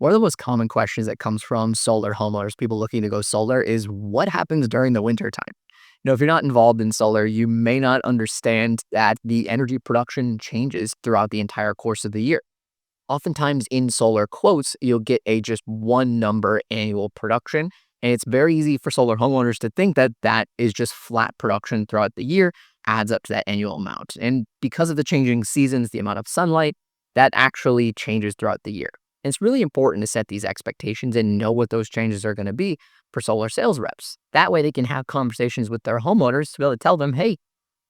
One of the most common questions that comes from solar homeowners, people looking to go solar, is what happens during the winter time? If you're not involved in solar, you may not understand that the energy production changes throughout the entire course of the year. Oftentimes in solar quotes, you'll get a just one number annual production. And it's very easy for solar homeowners to think that that is just flat production throughout the year, adds up to that annual amount. And because of the changing seasons, the amount of sunlight, that actually changes throughout the year. And it's really important to set these expectations and know what those changes are going to be for solar sales reps. That way they can have conversations with their homeowners to be able to tell them, hey,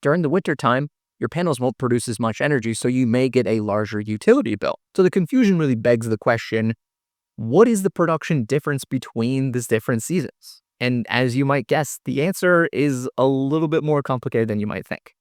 during the winter time, your panels won't produce as much energy, so you may get a larger utility bill. So the confusion really begs the question, what is the production difference between these different seasons? And as you might guess, the answer is a little bit more complicated than you might think.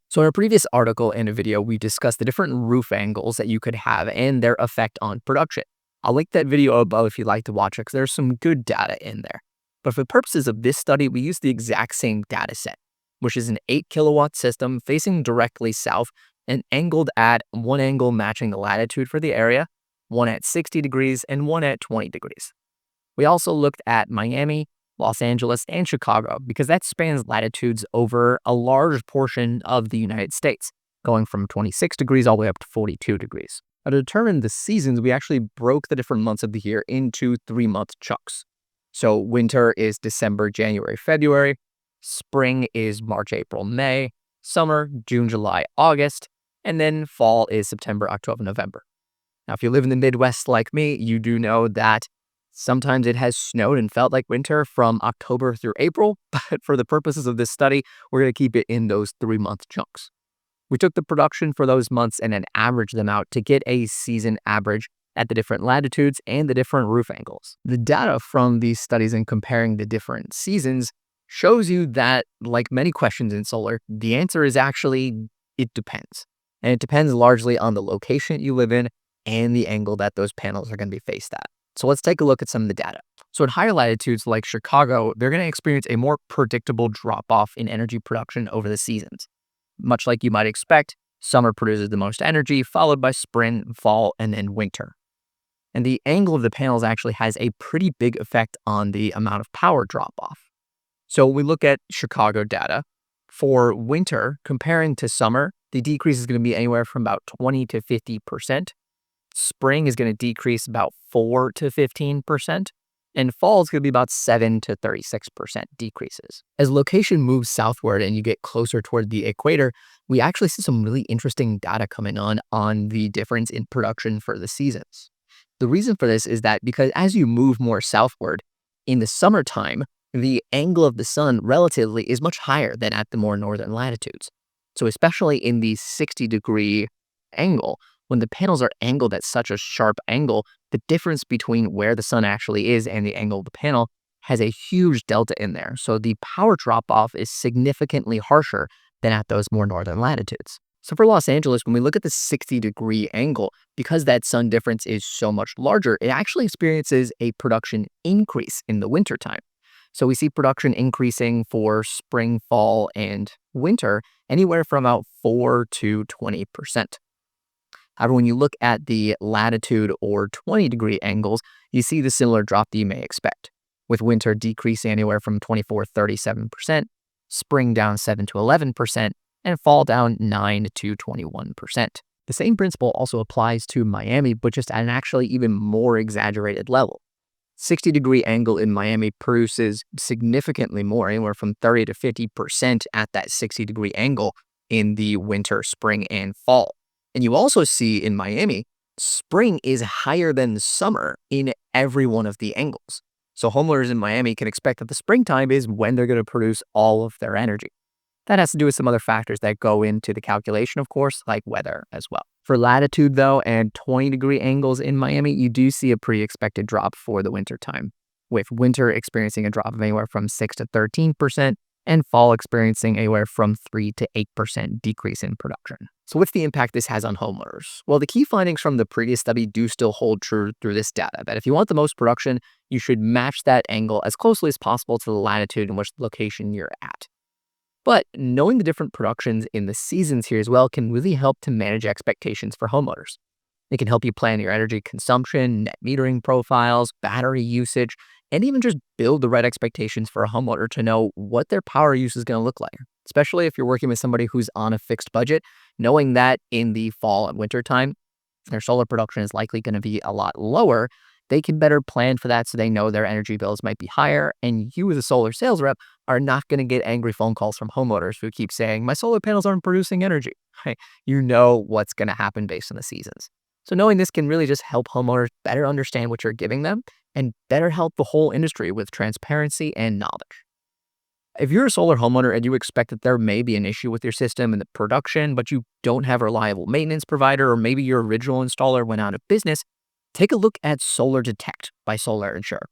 So in a previous article and a video, we discussed the different roof angles that you could have and their effect on production. I'll link that video above if you'd like to watch it because there's some good data in there. But for the purposes of this study, we used the exact same data set, which is an 8 kilowatt system facing directly south and angled at one angle matching the latitude for the area, one at 60 degrees and one at 20 degrees. We also looked at Miami, Los Angeles, and Chicago because that spans latitudes over a large portion of the United States, going from 26 degrees all the way up to 42 degrees. Now, to determine the seasons, we actually broke the different months of the year into 3-month chunks. So winter is December, January, February. Spring is March, April, May. Summer, June, July, August. And then fall is September, October, November. Now, if you live in the Midwest like me, you do know that sometimes it has snowed and felt like winter from October through April. But for the purposes of this study, we're going to keep it in those 3-month chunks. We took the production for those months and then averaged them out to get a season average at the different latitudes and the different roof angles. The data from these studies and comparing the different seasons shows you that, like many questions in solar, the answer is actually, it depends. And it depends largely on the location you live in and the angle that those panels are going to be faced at. So let's take a look at some of the data. So at higher latitudes like Chicago, they're going to experience a more predictable drop-off in energy production over the seasons. Much like you might expect, summer produces the most energy, followed by spring, fall, and then winter. And the angle of the panels actually has a pretty big effect on the amount of power drop-off. So we look at Chicago data. For winter, comparing to summer, the decrease is going to be anywhere from about 20 to 50%. Spring is going to decrease about 4 to 15%. And fall is going to be about 7 to 36% decreases. As location moves southward and you get closer toward the equator, we actually see some really interesting data coming on the difference in production for the seasons. The reason for this is that because as you move more southward, in the summertime, the angle of the sun relatively is much higher than at the more northern latitudes. So especially in the 60-degree angle, when the panels are angled at such a sharp angle, the difference between where the sun actually is and the angle of the panel has a huge delta in there. So the power drop-off is significantly harsher than at those more northern latitudes. So for Los Angeles, when we look at the 60-degree angle, because that sun difference is so much larger, it actually experiences a production increase in the wintertime. So we see production increasing for spring, fall, and winter anywhere from about 4 to 20%. However, when you look at the latitude or 20-degree angles, you see the similar drop that you may expect, with winter decreasing anywhere from 24 to 37%, spring down 7 to 11%, and fall down 9 to 21%. The same principle also applies to Miami, but just at an actually even more exaggerated level. 60-degree angle in Miami produces significantly more, anywhere from 30 to 50% at that 60-degree angle in the winter, spring, and fall. And you also see in Miami, spring is higher than summer in every one of the angles. So homeowners in Miami can expect that the springtime is when they're going to produce all of their energy. That has to do with some other factors that go into the calculation, of course, like weather as well. For latitude, though, and 20-degree angles in Miami, you do see a pretty expected drop for the winter time, with winter experiencing a drop of anywhere from 6 to 13%, and fall experiencing anywhere from 3 to 8% decrease in production. So what's the impact this has on homeowners? Well, the key findings from the previous study do still hold true through this data, that if you want the most production, you should match that angle as closely as possible to the latitude in which the location you're at. But knowing the different productions in the seasons here as well can really help to manage expectations for homeowners. It can help you plan your energy consumption, net metering profiles, battery usage, and even just build the right expectations for a homeowner to know what their power use is going to look like. Especially if you're working with somebody who's on a fixed budget, knowing that in the fall and winter time, their solar production is likely going to be a lot lower. They can better plan for that so they know their energy bills might be higher. And you, as a solar sales rep, are not going to get angry phone calls from homeowners who keep saying, my solar panels aren't producing energy. Right? You know what's going to happen based on the seasons. So knowing this can really just help homeowners better understand what you're giving them and better help the whole industry with transparency and knowledge. If you're a solar homeowner and you expect that there may be an issue with your system and the production, but you don't have a reliable maintenance provider, or maybe your original installer went out of business, take a look at Solar Detect by Solar Insure.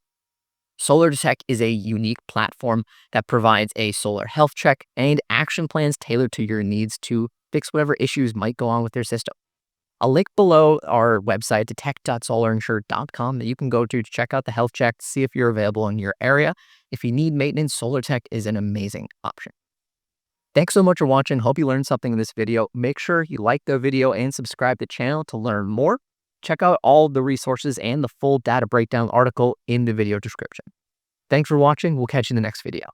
Solar Detect is a unique platform that provides a solar health check and action plans tailored to your needs to fix whatever issues might go on with your system. I'll link below our website, detect.solarinsure.com, that you can go to check out the health check, see if you're available in your area. If you need maintenance, Solar Tech is an amazing option. Thanks so much for watching. Hope you learned something in this video. Make sure you like the video and subscribe to the channel to learn more. Check out all the resources and the full data breakdown article in the video description. Thanks for watching. We'll catch you in the next video.